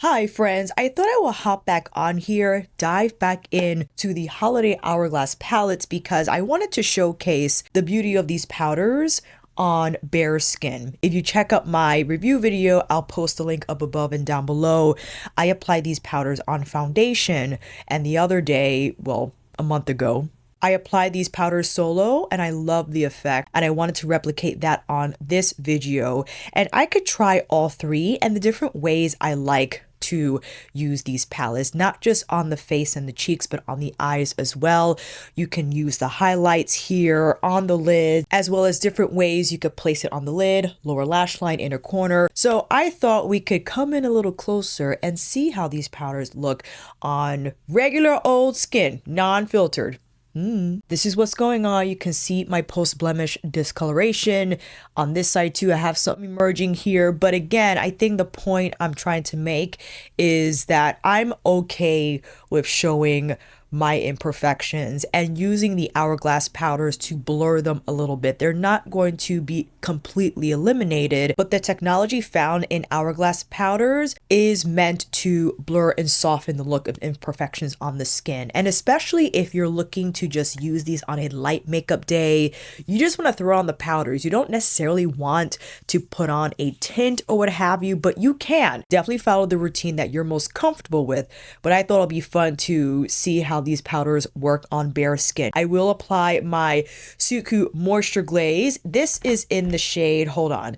Hi friends, I thought I will hop back on here, dive back in to the holiday Hourglass palettes because I wanted to showcase the beauty of these powders on bare skin. If you check out my review video, I'll post the link up above and down below. I applied these powders on foundation, and the other day, well, a month ago, I applied these powders solo and I love the effect, and I wanted to replicate that on this video. And I could try all three and the different ways I like to use these palettes, not just on the face and the cheeks, but on the eyes as well. You can use the highlights here on the lid, as well as different ways you could place it on the lid, lower lash line, inner corner. So I thought we could come in a little closer and see how these powders look on regular old skin, non-filtered. This is what's going on. You can see my post-blemish discoloration. On this side too, I have something emerging here. But again, I think the point I'm trying to make is that I'm okay with showing my imperfections and using the Hourglass powders to blur them a little bit. They're not going to be completely eliminated, but the technology found in Hourglass powders is meant to blur and soften the look of imperfections on the skin. And especially if you're looking to just use these on a light makeup day, you just want to throw on the powders. You don't necessarily want to put on a tint or what have you, but you can definitely follow the routine that you're most comfortable with. But I thought it'd be fun to see how these powders work on bare skin. I will apply my Tuckahoe Moisture Glaze. This is in the shade, hold on.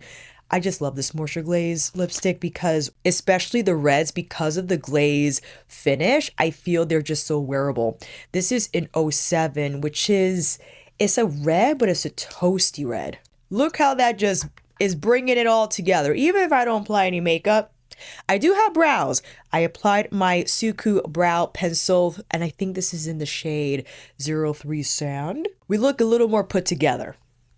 I just love this Moisture Glaze lipstick because, especially the reds, because of the glaze finish, I feel they're just so wearable. This is in 07, which is, it's a red, but it's a toasty red. Look how that just is bringing it all together. Even if I don't apply any makeup, I do have brows. I applied my Tuckahoe brow pencil, and I think this is in the shade 03 Sand. We look a little more put together,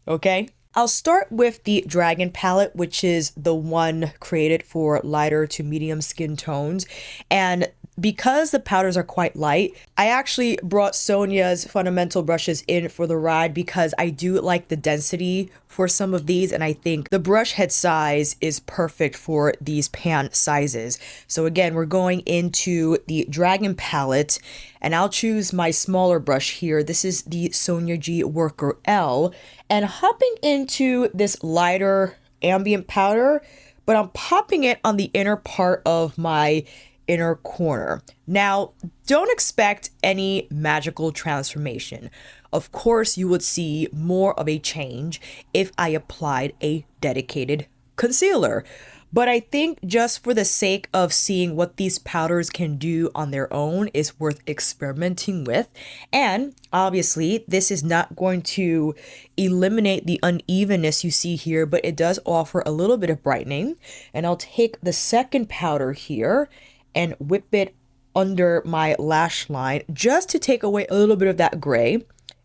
okay? I'll start with the Dragon palette, which is the one created for lighter to medium skin tones. And because the powders are quite light, I actually brought Sonia's fundamental brushes in for the ride because I do like the density for some of these, and I think the brush head size is perfect for these pan sizes. So again, we're going into the Dragon palette, and I'll choose my smaller brush here. This is the Sonia G Worker L, and hopping into this lighter ambient powder, but I'm popping it on the inner part of my inner corner. Now, don't expect any magical transformation. Of course, you would see more of a change if I applied a dedicated concealer. But I think just for the sake of seeing what these powders can do on their own is worth experimenting with. And obviously, this is not going to eliminate the unevenness you see here, but it does offer a little bit of brightening. And I'll take the second powder here and whip it under my lash line just to take away a little bit of that gray.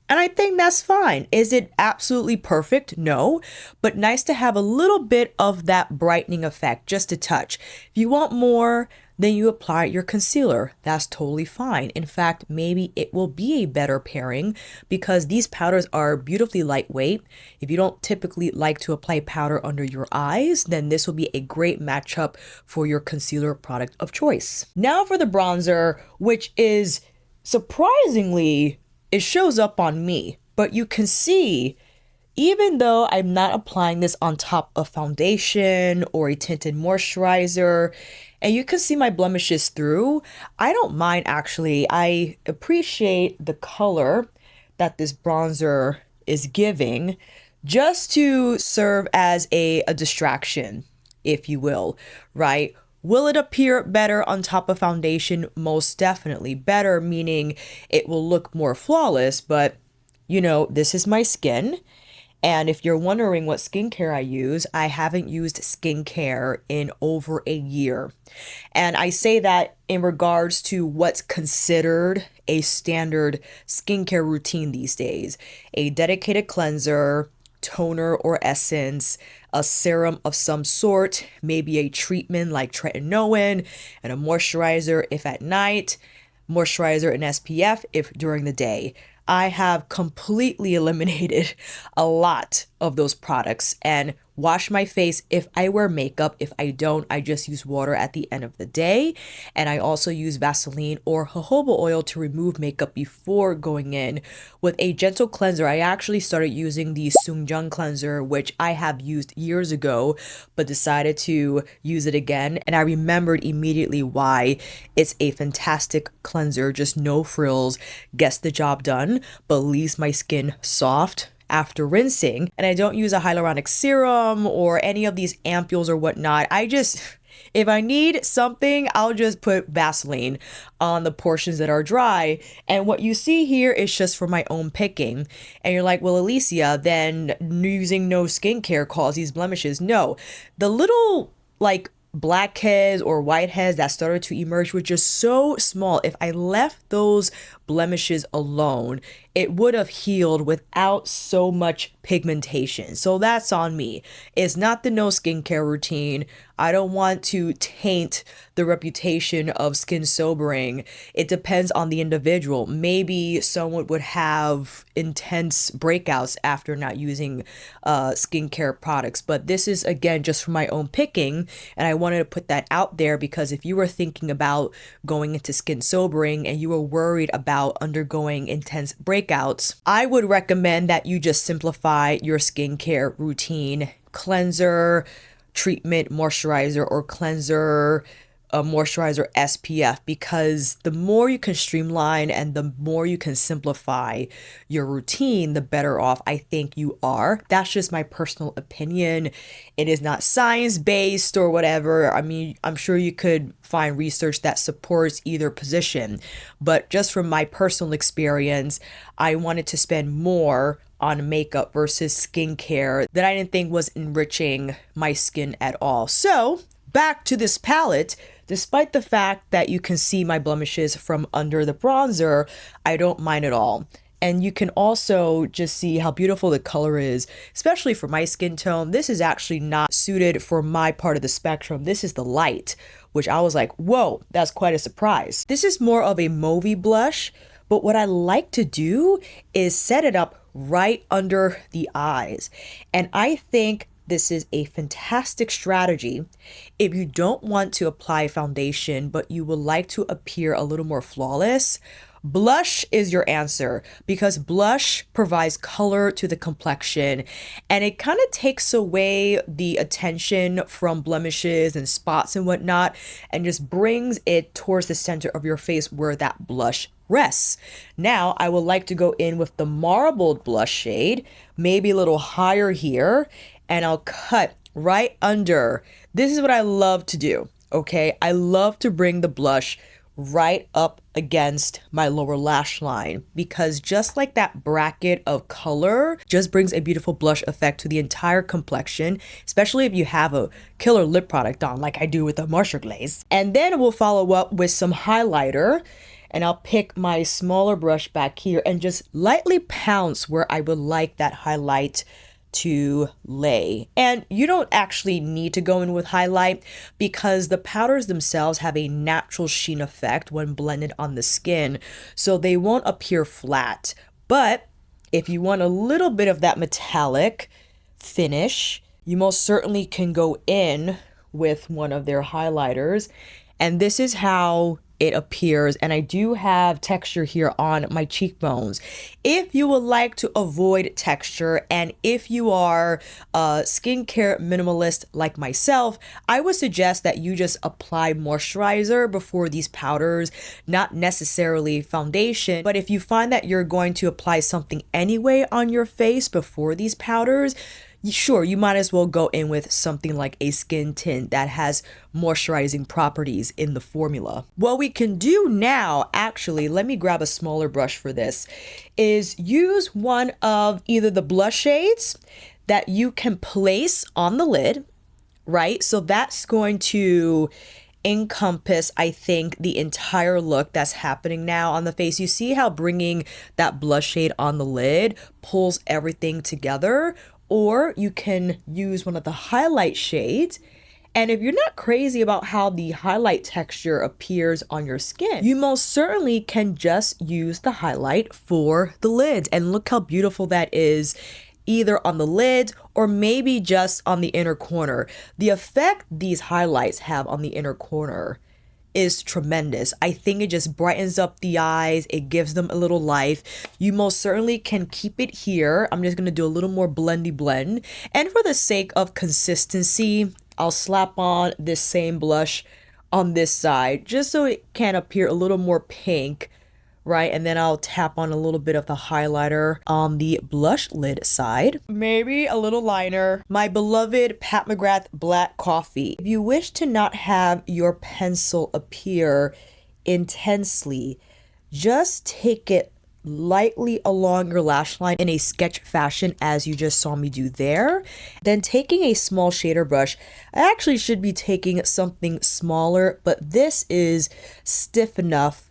And I think that's fine. Is it absolutely perfect? No, but nice to have a little bit of that brightening effect, just a touch. If you want more, then you apply your concealer. That's totally fine. In fact, maybe it will be a better pairing because these powders are beautifully lightweight. If you don't typically like to apply powder under your eyes, then this will be a great matchup for your concealer product of choice. Now for the bronzer, which is surprisingly, it shows up on me, but you can see, even though I'm not applying this on top of foundation or a tinted moisturizer, and you can see my blemishes through, I don't mind actually. I appreciate the color that this bronzer is giving just to serve as a distraction, if you will, right? Will it appear better on top of foundation? Most definitely. Better meaning it will look more flawless, but you know, this is my skin. And if you're wondering what skincare I use, I haven't used skincare in over a year. And I say that in regards to what's considered a standard skincare routine these days. A dedicated cleanser, toner or essence, a serum of some sort, maybe a treatment like tretinoin, and a moisturizer if at night, moisturizer and SPF if during the day. I have completely eliminated a lot of those products, and wash my face if I wear makeup. If I don't, I just use water at the end of the day. And I also use Vaseline or jojoba oil to remove makeup before going in. With a gentle cleanser, I actually started using the Sungjung cleanser, which I have used years ago, but decided to use it again. And I remembered immediately why. It's a fantastic cleanser, just no frills, gets the job done, but leaves my skin soft after rinsing. And I don't use a hyaluronic serum or any of these ampules or whatnot. If I need something, I'll just put Vaseline on the portions that are dry. And what you see here is just for my own picking. And you're like, well, Alicia, then using no skincare causes these blemishes. No, the little like blackheads or whiteheads that started to emerge were just so small. If I left those blemishes alone, it would have healed without so much pigmentation. So that's on me. It's not the no skincare routine. I don't want to taint the reputation of skin sobering. It depends on the individual. Maybe someone would have intense breakouts after not using skincare products, but this is again just for my own picking, and I wanted to put that out there because if you were thinking about going into skin sobering and you were worried about undergoing intense breakouts, I would recommend that you just simplify your skincare routine. Cleanser, treatment, moisturizer, or cleanser, moisturizer, SPF, because the more you can streamline and the more you can simplify your routine, the better off I think you are. That's just my personal opinion. It is not science-based or whatever. I mean, I'm sure you could find research that supports either position, but just from my personal experience, I wanted to spend more on makeup versus skincare that I didn't think was enriching my skin at all. So back to this palette. Despite the fact that you can see my blemishes from under the bronzer, I don't mind at all. And you can also just see how beautiful the color is, especially for my skin tone. This is actually not suited for my part of the spectrum. This is the light, which I was like, whoa, that's quite a surprise. This is more of a mauvey blush, but what I like to do is set it up right under the eyes. And I think this is a fantastic strategy if you don't want to apply foundation, but you would like to appear a little more flawless. Blush is your answer because blush provides color to the complexion and it kind of takes away the attention from blemishes and spots and whatnot and just brings it towards the center of your face where that blush rests. Now I would like to go in with the marbled blush shade, maybe a little higher here, and I'll cut right under. This is what I love to do, okay? I love to bring the blush right up against my lower lash line because just like that bracket of color just brings a beautiful blush effect to the entire complexion, especially if you have a killer lip product on like I do with the Hourglass. And then we'll follow up with some highlighter. And I'll pick my smaller brush back here and just lightly pounce where I would like that highlight to lay. And you don't actually need to go in with highlight because the powders themselves have a natural sheen effect when blended on the skin, so they won't appear flat. But if you want a little bit of that metallic finish, you most certainly can go in with one of their highlighters. And this is how it appears, and I do have texture here on my cheekbones. If you would like to avoid texture and if you are a skincare minimalist like myself, I would suggest that you just apply moisturizer before these powders, not necessarily foundation. But if you find that you're going to apply something anyway on your face before these powders, sure, you might as well go in with something like a skin tint that has moisturizing properties in the formula. What we can do now, actually, let me grab a smaller brush for this, is use one of either the blush shades that you can place on the lid, right? So that's going to encompass, I think, the entire look that's happening now on the face. You see how bringing that blush shade on the lid pulls everything together? Or you can use one of the highlight shades. And if you're not crazy about how the highlight texture appears on your skin, you most certainly can just use the highlight for the lids. And look how beautiful that is either on the lid or maybe just on the inner corner. The effect these highlights have on the inner corner is tremendous. I think it just brightens up the eyes. It gives them a little life. You most certainly can keep it here. I'm just going to do a little more blendy blend. And for the sake of consistency, I'll slap on this same blush on this side just so it can appear a little more pink, right? And then I'll tap on a little bit of the highlighter on the blush lid side. Maybe a little liner. My beloved Pat McGrath Black Coffee. If you wish to not have your pencil appear intensely, just take it lightly along your lash line in a sketch fashion as you just saw me do there. Then taking a small shader brush, I actually should be taking something smaller, but this is stiff enough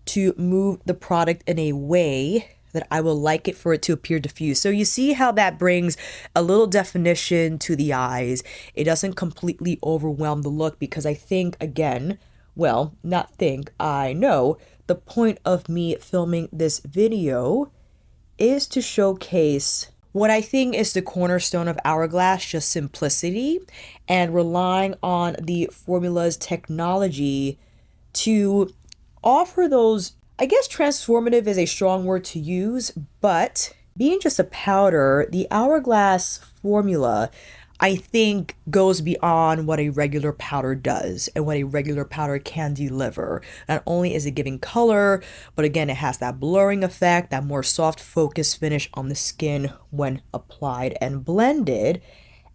to move the product in a way that I will like it for it to appear diffuse. So you see how that brings a little definition to the eyes. It doesn't completely overwhelm the look because I think, again, well, not think, I know the point of me filming this video is to showcase what I think is the cornerstone of Hourglass, just simplicity and relying on the formula's technology to offer those, I guess transformative is a strong word to use, but being just a powder, the Hourglass formula, I think goes beyond what a regular powder does and what a regular powder can deliver. Not only is it giving color, but again, it has that blurring effect, that more soft focus finish on the skin when applied and blended.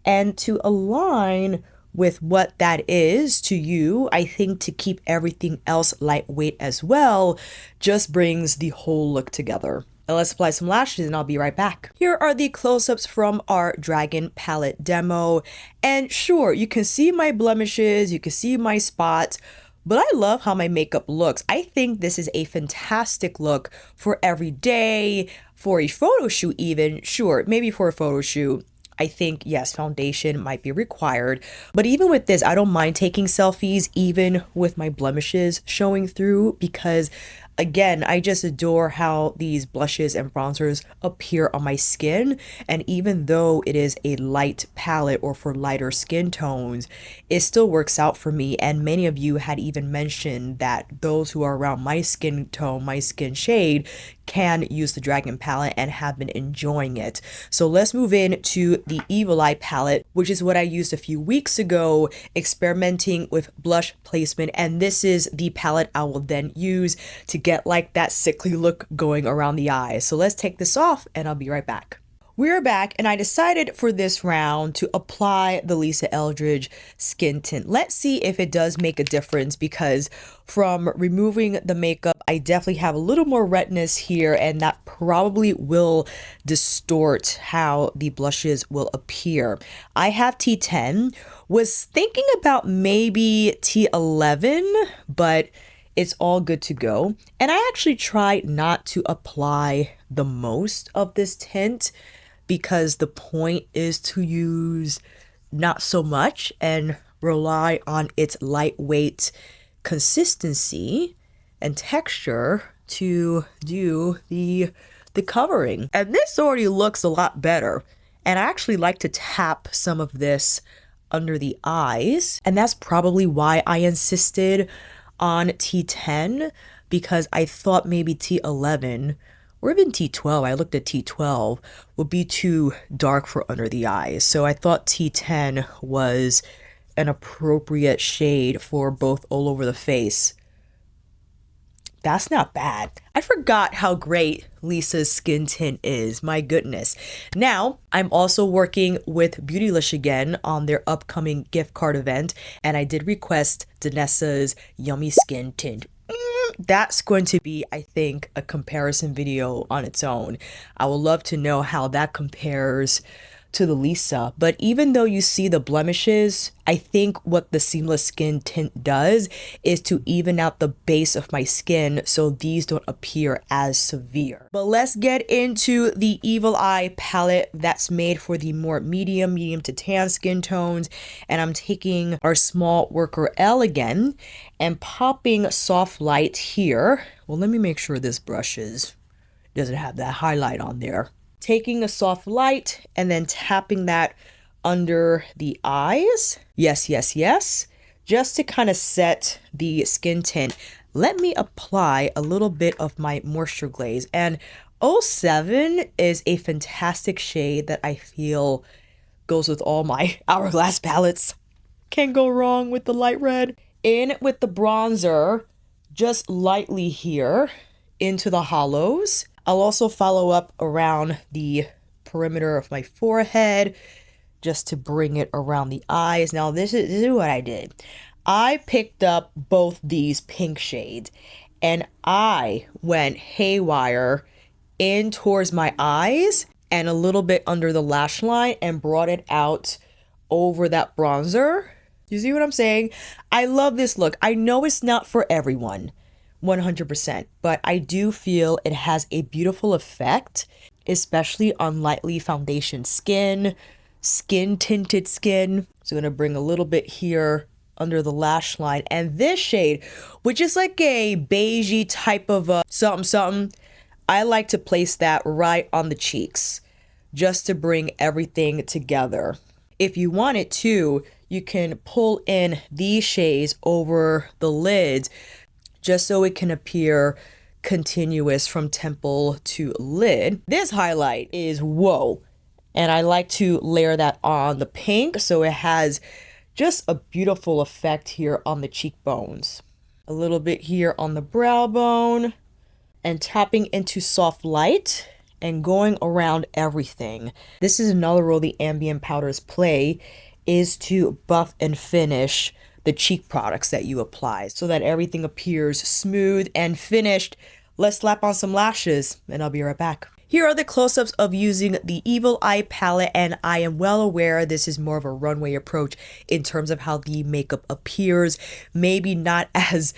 And to align with what that is to you, I think to keep everything else lightweight as well just brings the whole look together. Now let's apply some lashes and I'll be right back. Here are the close-ups from our Dragon palette demo. And sure, you can see my blemishes, you can see my spots, but I love how my makeup looks. I think this is a fantastic look for every day, for a photo shoot even. Sure, maybe for a photo shoot, I think, yes, foundation might be required. But even with this, I don't mind taking selfies, even with my blemishes showing through, because again, I just adore how these blushes and bronzers appear on my skin. And even though it is a light palette or for lighter skin tones, it still works out for me. And many of you had even mentioned that those who are around my skin tone, my skin shade, can use the Dragon palette and have been enjoying it. So let's move into the Evil Eye palette, which is what I used a few weeks ago, experimenting with blush placement. And this is the palette I will then use to get like that sickly look going around the eyes. So let's take this off and I'll be right back. We're back and I decided for this round to apply the Lisa Eldridge skin tint. Let's see if it does make a difference, because from removing the makeup, I definitely have a little more redness here, and that probably will distort how the blushes will appear. I have T10, was thinking about maybe T11, but it's all good to go. And I actually tried not to apply the most of this tint because the point is to use not so much and rely on its lightweight consistency and texture to do the covering. And this already looks a lot better. And I actually like to tap some of this under the eyes. And that's probably why I insisted on T10, because I thought maybe T11 or even T12, I looked at T12, would be too dark for under the eyes. So I thought T10 was an appropriate shade for both all over the face. That's not bad. I forgot how great Lisa's skin tint is. My goodness. Now, I'm also working with Beautylish again on their upcoming gift card event, and I did request Danessa's Yummy Skin Tint. That's going to be, I think, a comparison video on its own. I would love to know how that compares to the Lisa. But even though you see the blemishes, I think what the Seamless Skin Tint does is to even out the base of my skin so these don't appear as severe. But let's get into the Evil Eye palette that's made for the more medium to tan skin tones. And I'm taking our small worker L again and popping soft light here. Well, let me make sure this brush doesn't have that highlight on there. taking a soft light and then tapping that under the eyes. Yes, yes, yes. Just to kind of set the skin tint, let me apply a little bit of my moisture glaze. And 07 is a fantastic shade that I feel goes with all my Hourglass palettes. Can't go wrong with the light red. In with the bronzer, just lightly here into the hollows. I'll also follow up around the perimeter of my forehead just to bring it around the eyes. Now this is what I did. I picked up both these pink shades and I went haywire in towards my eyes and a little bit under the lash line and brought it out over that bronzer. You see what I'm saying? I love this look. I know it's not for everyone, 100%, but I do feel it has a beautiful effect, especially on lightly foundation skin tinted skin. So I'm gonna bring a little bit here under the lash line, and this shade, which is like a beigey type of something, I like to place that right on the cheeks just to bring everything together. If you wanted to, you can pull in these shades over the lids just so it can appear continuous from temple to lid. This highlight is whoa, and I like to layer that on the pink so it has just a beautiful effect here on the cheekbones. A little bit here on the brow bone, and tapping into soft light and going around everything. This is another role the ambient powders play, is to buff and finish the cheek products that you apply so that everything appears smooth and finished. Let's slap on some lashes and I'll be right back. Here are the close-ups of using the Evil Eye palette, and I am well aware this is more of a runway approach in terms of how the makeup appears. Maybe not as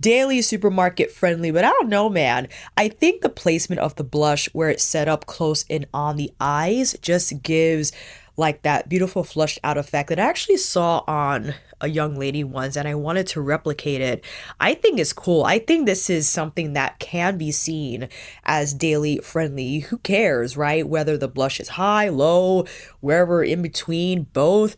daily supermarket friendly, but I don't know, man. I think the placement of the blush where it's set up close in on the eyes just gives like that beautiful flushed out effect that I actually saw on a young lady once, and I wanted to replicate it. I think it's cool. I think this is something that can be seen as daily friendly. Who cares, right? Whether the blush is high, low, wherever in between, both.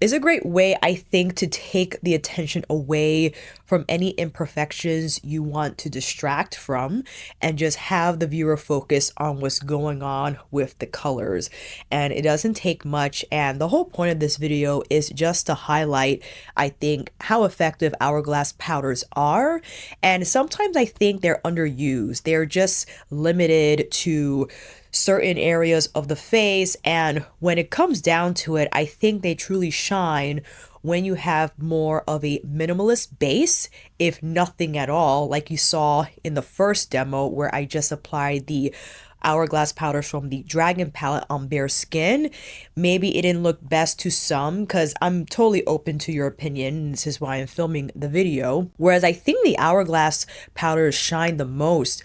Is a great way, I think, to take the attention away from any imperfections you want to distract from and just have the viewer focus on what's going on with the colors. And it doesn't take much, and the whole point of this video is just to highlight, I think, how effective Hourglass powders are. And sometimes I think they're underused. They're just limited to certain areas of the face, and when it comes down to it, I think they truly shine when you have more of a minimalist base, if nothing at all, like you saw in the first demo where I just applied the Hourglass powders from the Dragon palette on bare skin. Maybe it didn't look best to some, because I'm totally open to your opinion, and this is why I'm filming the video. Whereas I think the Hourglass powders shine the most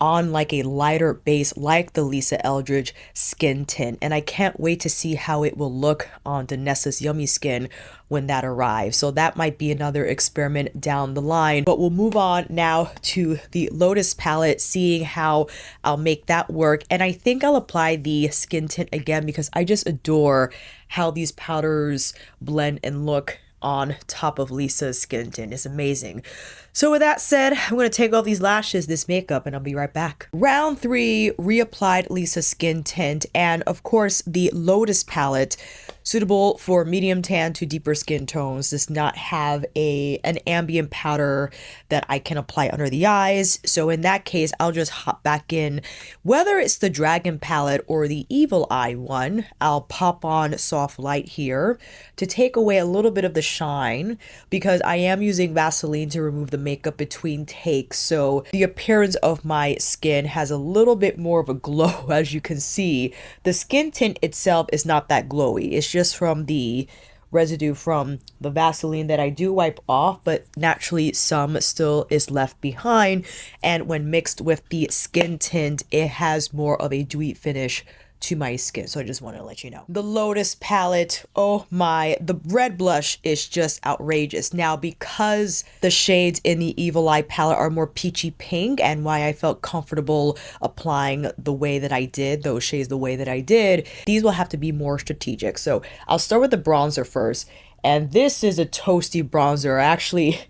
on like a lighter base like the Lisa Eldridge skin tint, and I can't wait to see how it will look on Danessa's yummy skin when that arrives. So that might be another experiment down the line, but we'll move on now to the Lotus palette, seeing how I'll make that work. And I think I'll apply the skin tint again because I just adore how these powders blend and look on top of Lisa's skin tint. It's amazing. So with that said, I'm going to take off these lashes, this makeup, and I'll be right back. Round 3, reapplied Lisa's skin tint, and of course the Lotus palette, suitable for medium tan to deeper skin tones, does not have an ambient powder that I can apply under the eyes. So in that case, I'll just hop back in. Whether it's the Dragon palette or the Evil Eye one, I'll pop on soft light here to take away a little bit of the shine, because I am using Vaseline to remove the makeup between takes, so the appearance of my skin has a little bit more of a glow. As you can see, the skin tint itself is not that glowy. It's just from the residue from the Vaseline that I do wipe off, but naturally some still is left behind, and when mixed with the skin tint, it has more of a dewy finish to my skin. So I just want to let you know. The Lotus palette, oh my, the red blush is just outrageous. Now, because the shades in the Evil Eye palette are more peachy pink, and why I felt comfortable applying the way that I did, those shades the way that I did, these will have to be more strategic. So I'll start with the bronzer first. And this is a toasty bronzer. I actually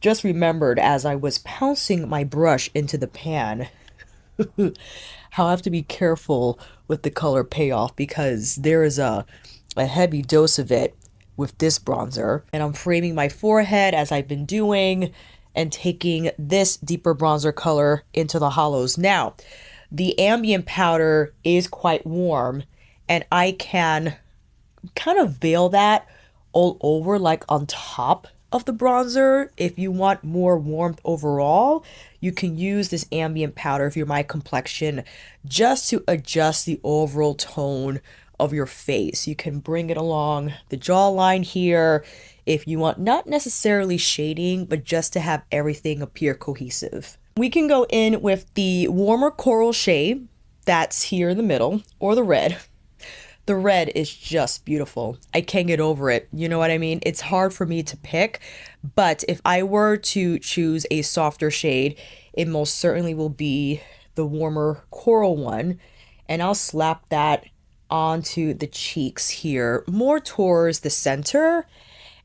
just remembered as I was pouncing my brush into the pan how I have to be careful with the color payoff, because there is a heavy dose of it with this bronzer. And I'm framing my forehead as I've been doing and taking this deeper bronzer color into the hollows. Now, the ambient powder is quite warm, and I can kind of veil that all over, like on top of the bronzer. If you want more warmth overall, you can use this ambient powder if you're my complexion, just to adjust the overall tone of your face. You can bring it along the jawline here if you want, not necessarily shading, but just to have everything appear cohesive. We can go in with the warmer coral shade that's here in the middle, or the red. The red is just beautiful. I can't get over it. You know what I mean? It's hard for me to pick, but if I were to choose a softer shade, it most certainly will be the warmer coral one. And I'll slap that onto the cheeks here, more towards the center.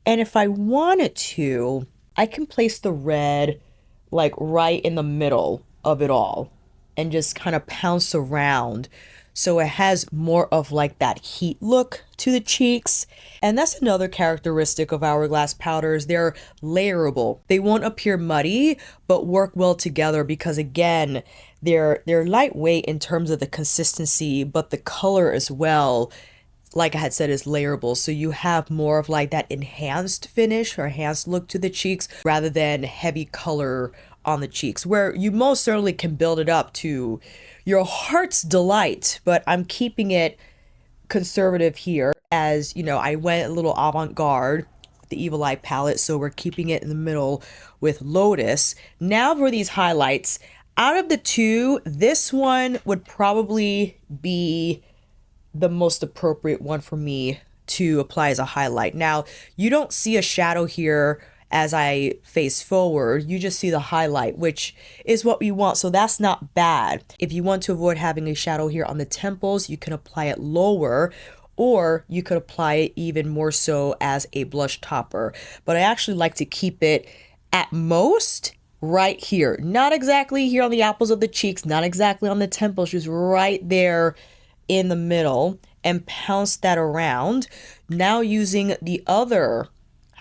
And if I wanted to, I can place the red like right in the middle of it all and just kind of pounce around, so it has more of like that heat look to the cheeks. And that's another characteristic of Hourglass powders. They're layerable. They won't appear muddy, but work well together because, again, they're lightweight in terms of the consistency, but the color as well, like I had said, is layerable. So you have more of like that enhanced finish or enhanced look to the cheeks rather than heavy color on the cheeks, where you most certainly can build it up to your heart's delight. But I'm keeping it conservative here, as you know, I went a little avant-garde with the Evil Eye palette, so we're keeping it in the middle with Lotus. Now for these highlights, out of the two, this one would probably be the most appropriate one for me to apply as a highlight. Now, you don't see a shadow here as I face forward, you just see the highlight, which is what we want, so that's not bad. If you want to avoid having a shadow here on the temples, you can apply it lower, or you could apply it even more so as a blush topper. But I actually like to keep it at most right here, not exactly here on the apples of the cheeks, not exactly on the temples, just right there in the middle, and pounce that around. Now using the other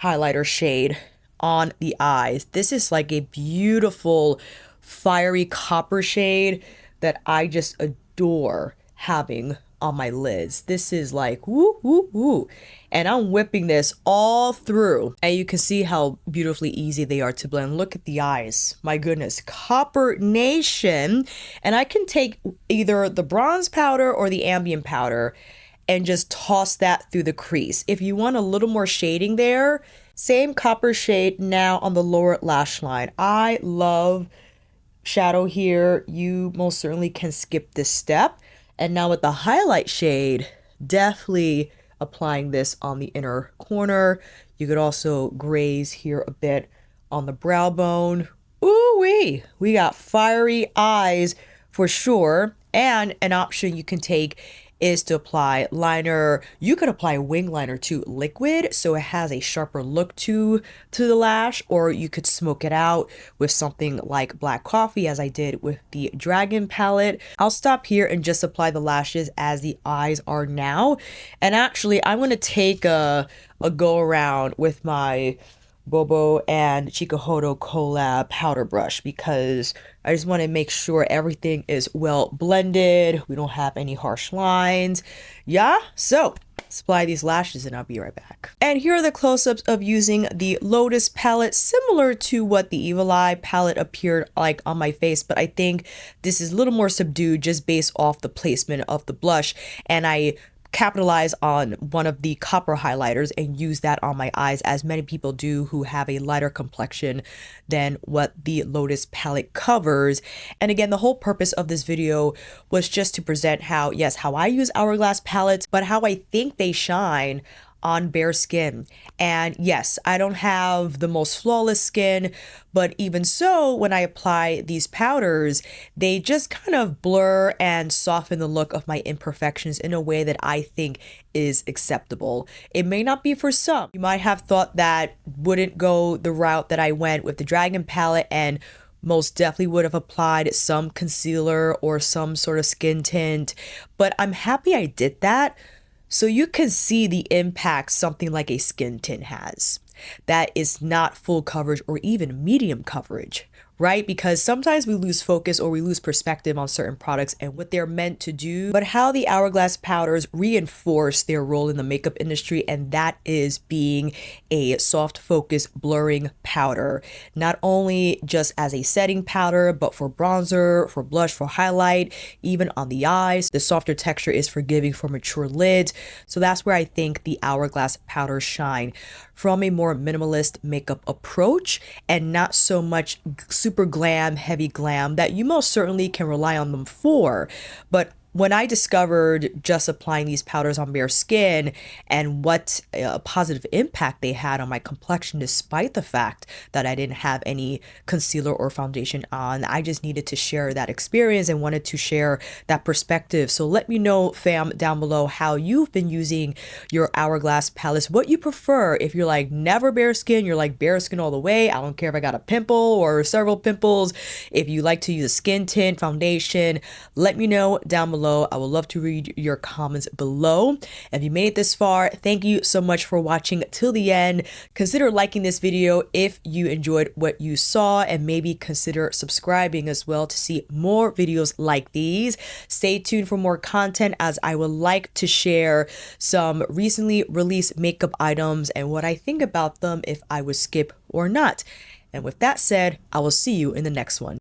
highlighter shade on the eyes. This is like a beautiful fiery copper shade that I just adore having on my lids. This is like woo woo woo, and I'm whipping this all through, and you can see how beautifully easy they are to blend. Look at the eyes, my goodness, Copper Nation. And I can take either the bronze powder or the ambient powder and just toss that through the crease. If you want a little more shading there, same copper shade now on the lower lash line. I love shadow here. You most certainly can skip this step. And now with the highlight shade, definitely applying this on the inner corner. You could also graze here a bit on the brow bone. Ooh-wee! We got fiery eyes for sure. And an option you can take is to apply liner. You could apply wing liner to liquid, so it has a sharper look to the lash, or you could smoke it out with something like black coffee, as I did with the Dragon palette. I'll stop here and just apply the lashes as the eyes are now. And actually, I'm going to take a go around with my Bobo and Tuckahoe collab powder brush, because I just want to make sure everything is well blended. We don't have any harsh lines. Yeah, so let's apply these lashes and I'll be right back. And here are the close-ups of using the Lotus palette, similar to what the Evil Eye palette appeared like on my face, but I think this is a little more subdued just based off the placement of the blush. And I capitalize on one of the copper highlighters and use that on my eyes, as many people do who have a lighter complexion than what the Lotus palette covers. And again, the whole purpose of this video was just to present how, yes, how I use Hourglass palettes, but how I think they shine on bare skin. And yes, I don't have the most flawless skin, but even so, when I apply these powders, they just kind of blur and soften the look of my imperfections in a way that I think is acceptable. It may not be for some. You might have thought that wouldn't go the route that I went with the Dragon palette, and most definitely would have applied some concealer or some sort of skin tint, but I'm happy I did that, so you can see the impact something like a skin tint has. That is not full coverage or even medium coverage, right? Because sometimes we lose focus or we lose perspective on certain products and what they're meant to do, but how the Hourglass powders reinforce their role in the makeup industry, and that is being a soft focus blurring powder. Not only just as a setting powder, but for bronzer, for blush, for highlight, even on the eyes. The softer texture is forgiving for mature lids. So that's where I think the Hourglass powders shine from a more minimalist makeup approach, and not so much super glam, heavy glam that you most certainly can rely on them for. But when I discovered just applying these powders on bare skin and what a positive impact they had on my complexion, despite the fact that I didn't have any concealer or foundation on, I just needed to share that experience and wanted to share that perspective. So let me know, fam, down below how you've been using your Hourglass palettes, what you prefer. If you're like never bare skin, you're like bare skin all the way, I don't care if I got a pimple or several pimples. If you like to use a skin tint, foundation, let me know down below. I would love to read your comments below. If you made it this far, thank you so much for watching till the end. Consider liking this video if you enjoyed what you saw, and maybe consider subscribing as well to see more videos like these. Stay tuned for more content, as I would like to share some recently released makeup items and what I think about them, if I would skip or not. And with that said, I will see you in the next one.